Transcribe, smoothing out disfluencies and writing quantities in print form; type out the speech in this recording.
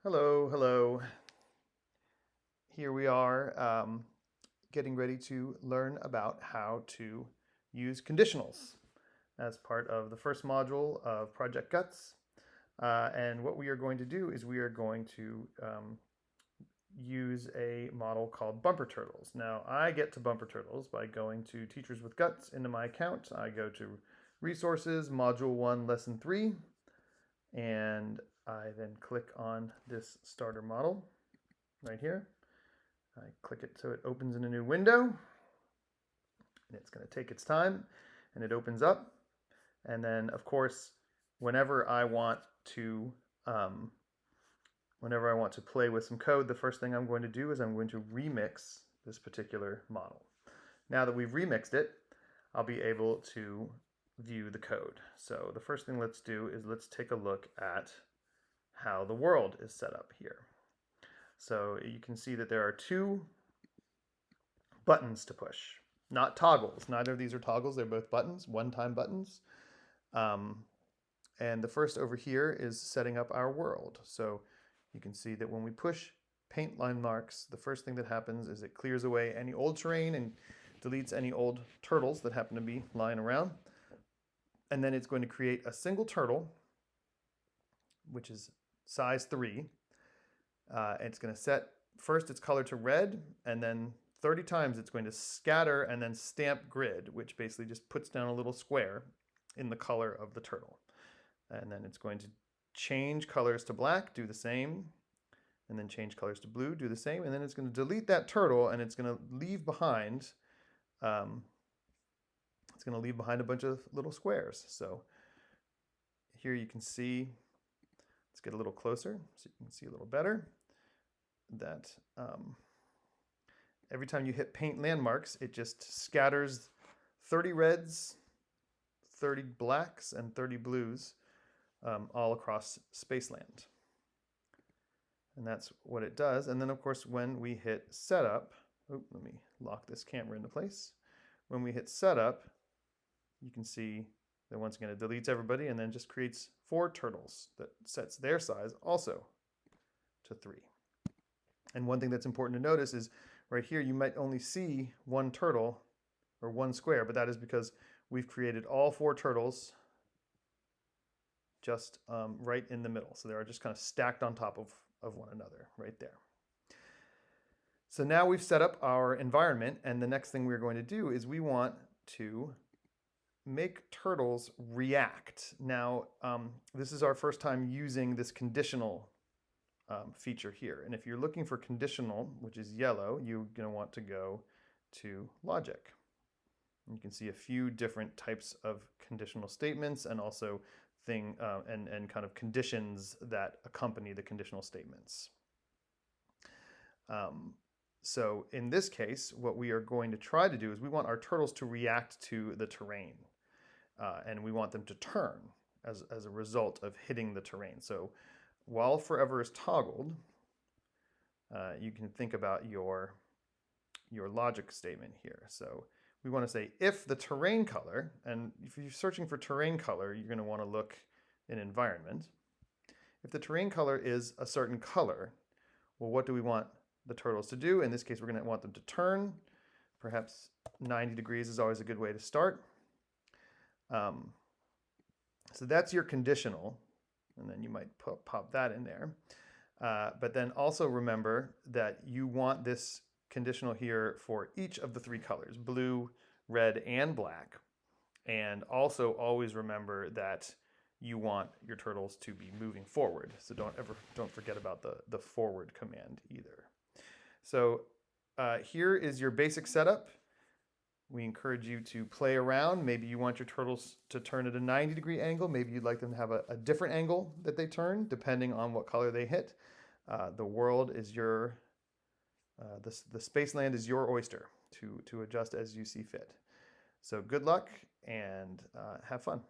Hello, hello. Here we are getting ready to learn about how to use conditionals as part of the first module of Project Guts. And what we are going to do is we are going to use a model called bumper turtles. Now, I get to bumper turtles by going to Teachers with Guts into my account. I go to Resources, Module 1, Lesson 3, and I then click on this starter model right here. I click it so it opens in a new window, and it's going to take its time, and it opens up. And then, of course, whenever I want to play with some code, the first thing I'm going to do is I'm going to remix this particular model. Now that we've remixed it, I'll be able to view the code. So the first thing let's do is let's take a look at how the world is set up here. So you can see that there are two buttons to push, not toggles. Neither of these are toggles. They're both buttons, one-time buttons. And the first over here is setting up our world. So you can see that when we push paint line marks, the first thing that happens is it clears away any old terrain and deletes any old turtles that happen to be lying around. And then it's going to create a single turtle, which is size 3. It's going to set first its color to red, and then 30 times it's going to scatter and then stamp grid, which basically just puts down a little square in the color of the turtle. And then it's going to change colors to black, do the same, and then change colors to blue, do the same, and then it's going to delete that turtle, and it's going to leave behind a bunch of little squares. So here you can see, let's get a little closer so you can see a little better, that every time you hit paint landmarks, it just scatters 30 reds, 30 blacks, and 30 blues all across Spaceland. And that's what it does. And then, of course, when we hit setup, let me lock this camera into place. When we hit setup, you can see that once again it deletes everybody and then just creates 4 turtles that sets their size also to 3. And one thing that's important to notice is right here you might only see one turtle or one square, but that is because we've created all 4 turtles just right in the middle. So they are just kind of stacked on top of one another right there. So now we've set up our environment, and the next thing we're going to do is we want to make turtles react. Now, this is our first time using this conditional feature here. And if you're looking for conditional, which is yellow, you're going to want to go to logic. You can see a few different types of conditional statements and also and kind of conditions that accompany the conditional statements. So in this case, what we are going to try to do is we want our turtles to react to the terrain. And we want them to turn as a result of hitting the terrain. So while forever is toggled, you can think about your logic statement here. So we want to say if the terrain color, and if you're searching for terrain color, you're going to want to look in environment. If the terrain color is a certain color, well, what do we want the turtles to do? In this case, we're going to want them to turn. Perhaps 90 degrees is always a good way to start. So that's your conditional, and then you might pop that in there. But then also remember that you want this conditional here for each of the 3 colors, blue, red, and black. And also always remember that you want your turtles to be moving forward. So don't forget about the forward command either. So here is your basic setup. We encourage you to play around. Maybe you want your turtles to turn at a 90-degree angle. Maybe you'd like them to have a different angle that they turn, depending on what color they hit. The world is your, the Spaceland is your oyster to adjust as you see fit. So good luck and have fun.